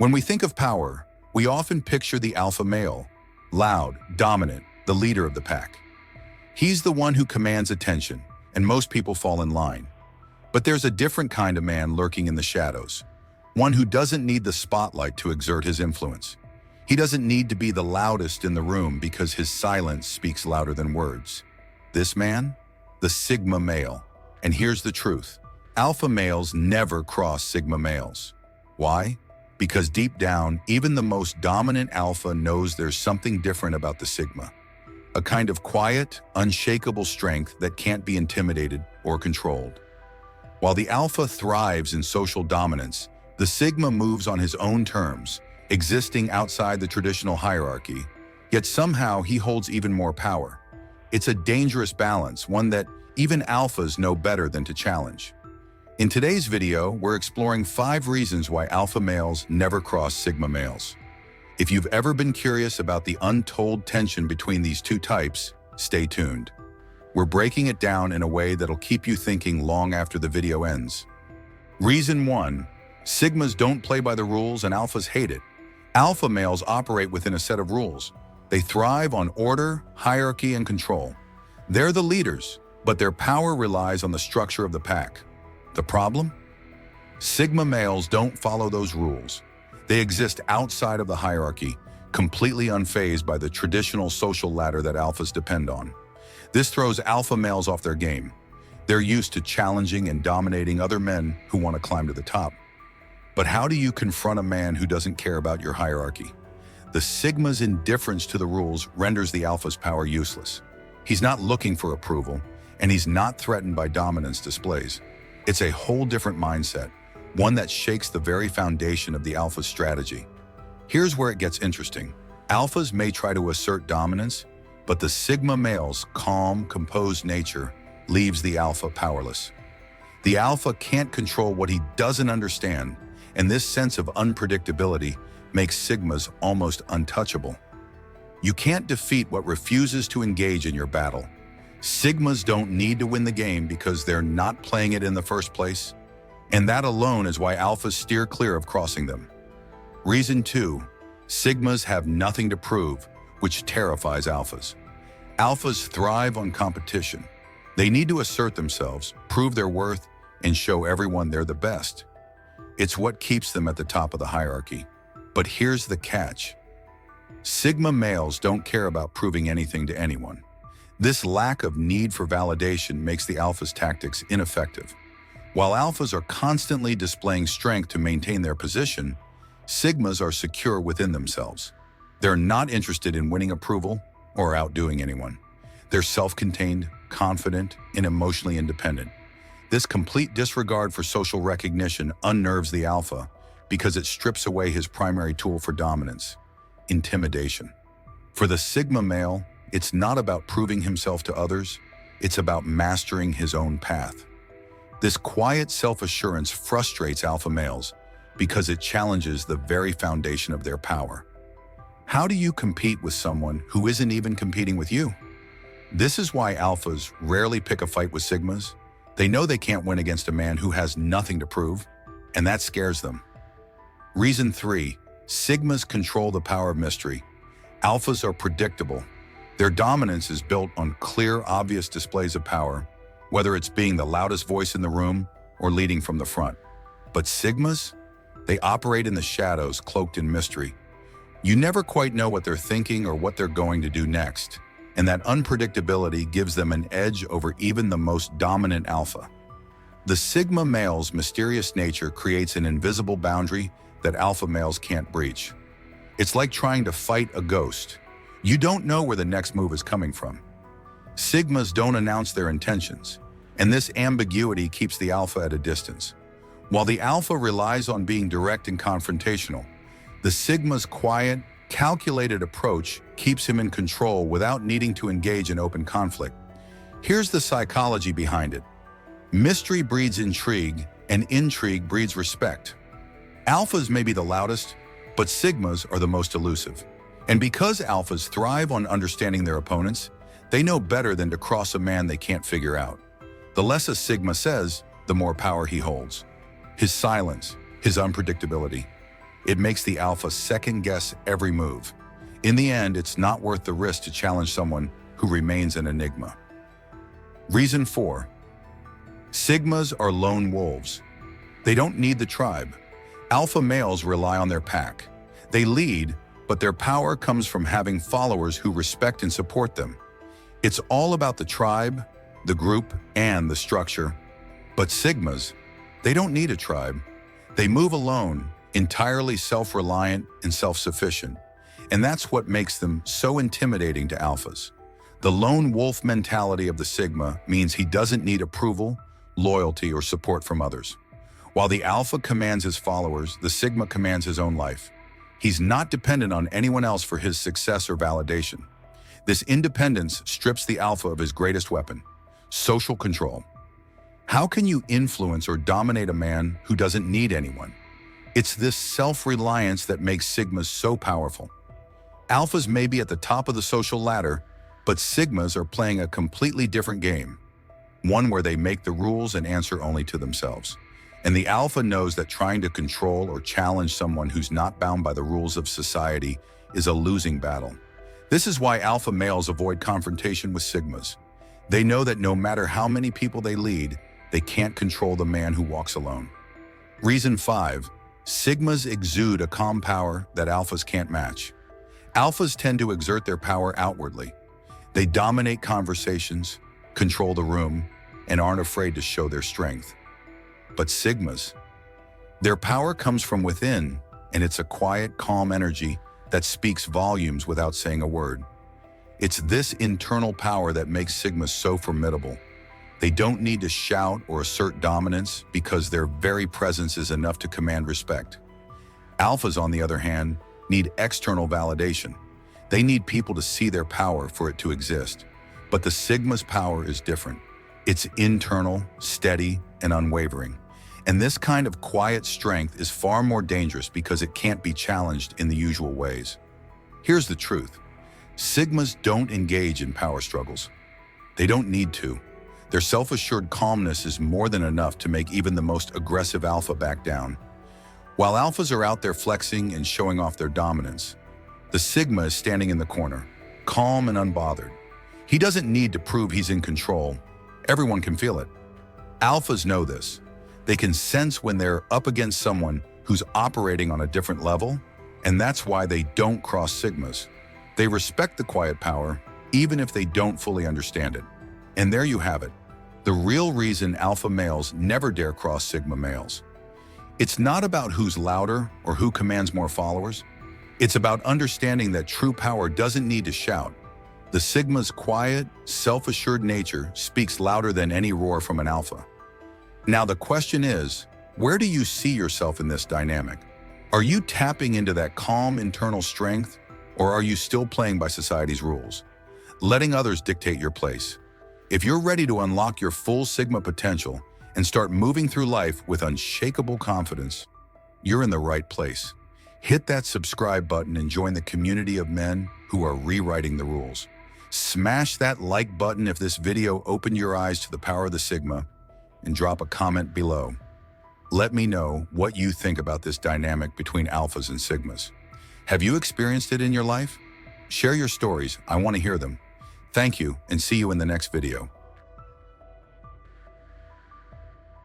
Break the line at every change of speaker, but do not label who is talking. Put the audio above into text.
When we think of power, we often picture the alpha male, loud, dominant, the leader of the pack. He's the one who commands attention, and most people fall in line. But there's a different kind of man lurking in the shadows, one who doesn't need the spotlight to exert his influence. He doesn't need to be the loudest in the room because his silence speaks louder than words. This man? The Sigma male. And here's the truth. Alpha males never cross Sigma males. Why? Because deep down, even the most dominant alpha knows there's something different about the Sigma. A kind of quiet, unshakable strength that can't be intimidated or controlled. While the alpha thrives in social dominance, the Sigma moves on his own terms, existing outside the traditional hierarchy, yet somehow he holds even more power. It's a dangerous balance, one that even alphas know better than to challenge. In today's video, we're exploring 5 reasons why alpha males never cross Sigma males. If you've ever been curious about the untold tension between these two types, stay tuned. We're breaking it down in a way that'll keep you thinking long after the video ends. Reason 1. Sigmas don't play by the rules and alphas hate it. Alpha males operate within a set of rules. They thrive on order, hierarchy, and control. They're the leaders, but their power relies on the structure of the pack. The problem? Sigma males don't follow those rules. They exist outside of the hierarchy, completely unfazed by the traditional social ladder that alphas depend on. This throws alpha males off their game. They're used to challenging and dominating other men who want to climb to the top. But how do you confront a man who doesn't care about your hierarchy? The Sigma's indifference to the rules renders the alpha's power useless. He's not looking for approval, and he's not threatened by dominance displays. It's a whole different mindset, one that shakes the very foundation of the alpha's strategy. Here's where it gets interesting. Alphas may try to assert dominance, but the Sigma male's calm, composed nature leaves the alpha powerless. The alpha can't control what he doesn't understand, and this sense of unpredictability makes Sigmas almost untouchable. You can't defeat what refuses to engage in your battle. Sigmas don't need to win the game because they're not playing it in the first place, and that alone is why alphas steer clear of crossing them. Reason 2. Sigmas have nothing to prove, which terrifies alphas. Alphas thrive on competition. They need to assert themselves, prove their worth, and show everyone they're the best. It's what keeps them at the top of the hierarchy. But here's the catch. Sigma males don't care about proving anything to anyone. This lack of need for validation makes the alpha's tactics ineffective. While alphas are constantly displaying strength to maintain their position, Sigmas are secure within themselves. They're not interested in winning approval or outdoing anyone. They're self-contained, confident, and emotionally independent. This complete disregard for social recognition unnerves the alpha because it strips away his primary tool for dominance: intimidation. For the Sigma male, it's not about proving himself to others, it's about mastering his own path. This quiet self-assurance frustrates alpha males because it challenges the very foundation of their power. How do you compete with someone who isn't even competing with you? This is why alphas rarely pick a fight with Sigmas. They know they can't win against a man who has nothing to prove, and that scares them. Reason 3. Sigmas control the power of mystery. Alphas are predictable. Their dominance is built on clear, obvious displays of power, whether it's being the loudest voice in the room or leading from the front. But Sigmas? They operate in the shadows, cloaked in mystery. You never quite know what they're thinking or what they're going to do next, and that unpredictability gives them an edge over even the most dominant alpha. The Sigma male's mysterious nature creates an invisible boundary that alpha males can't breach. It's like trying to fight a ghost. You don't know where the next move is coming from. Sigmas don't announce their intentions, and this ambiguity keeps the alpha at a distance. While the alpha relies on being direct and confrontational, the Sigma's quiet, calculated approach keeps him in control without needing to engage in open conflict. Here's the psychology behind it. Mystery breeds intrigue, and intrigue breeds respect. Alphas may be the loudest, but Sigmas are the most elusive. And because alphas thrive on understanding their opponents, they know better than to cross a man they can't figure out. The less a Sigma says, the more power he holds. His silence, his unpredictability. It makes the alpha second-guess every move. In the end, it's not worth the risk to challenge someone who remains an enigma. Reason 4. Sigmas are lone wolves. They don't need the tribe. Alpha males rely on their pack. They lead, but their power comes from having followers who respect and support them. It's all about the tribe, the group, and the structure. But Sigmas, they don't need a tribe. They move alone, entirely self-reliant and self-sufficient. And that's what makes them so intimidating to alphas. The lone wolf mentality of the Sigma means he doesn't need approval, loyalty, or support from others. While the alpha commands his followers, the Sigma commands his own life. He's not dependent on anyone else for his success or validation. This independence strips the alpha of his greatest weapon, social control. How can you influence or dominate a man who doesn't need anyone? It's this self-reliance that makes Sigmas so powerful. Alphas may be at the top of the social ladder, but Sigmas are playing a completely different game, one where they make the rules and answer only to themselves. And the alpha knows that trying to control or challenge someone who's not bound by the rules of society is a losing battle. This is why alpha males avoid confrontation with Sigmas. They know that no matter how many people they lead, they can't control the man who walks alone. Reason 5. Sigmas exude a calm power that alphas can't match. Alphas tend to exert their power outwardly. They dominate conversations, control the room, and aren't afraid to show their strength. But Sigmas, their power comes from within, and it's a quiet, calm energy that speaks volumes without saying a word. It's this internal power that makes Sigmas so formidable. They don't need to shout or assert dominance because their very presence is enough to command respect. Alphas, on the other hand, need external validation. They need people to see their power for it to exist. But the Sigma's power is different. It's internal, steady, and unwavering. And this kind of quiet strength is far more dangerous because it can't be challenged in the usual ways. Here's the truth. Sigmas don't engage in power struggles. They don't need to. Their self-assured calmness is more than enough to make even the most aggressive alpha back down. While alphas are out there flexing and showing off their dominance, the Sigma is standing in the corner, calm and unbothered. He doesn't need to prove he's in control. Everyone can feel it. Alphas know this. They can sense when they're up against someone who's operating on a different level, and that's why they don't cross Sigmas. They respect the quiet power, even if they don't fully understand it. And there you have it. The real reason alpha males never dare cross Sigma males. It's not about who's louder or who commands more followers. It's about understanding that true power doesn't need to shout. The Sigma's quiet, self-assured nature speaks louder than any roar from an alpha. Now the question is, where do you see yourself in this dynamic? Are you tapping into that calm internal strength, or are you still playing by society's rules, letting others dictate your place? If you're ready to unlock your full Sigma potential and start moving through life with unshakable confidence, you're in the right place. Hit that subscribe button and join the community of men who are rewriting the rules. Smash that like button if this video opened your eyes to the power of the Sigma, and drop a comment below. Let me know what you think about this dynamic between alphas and Sigmas. Have you experienced it in your life? Share your stories. I want to hear them. Thank you, and see you in the next video.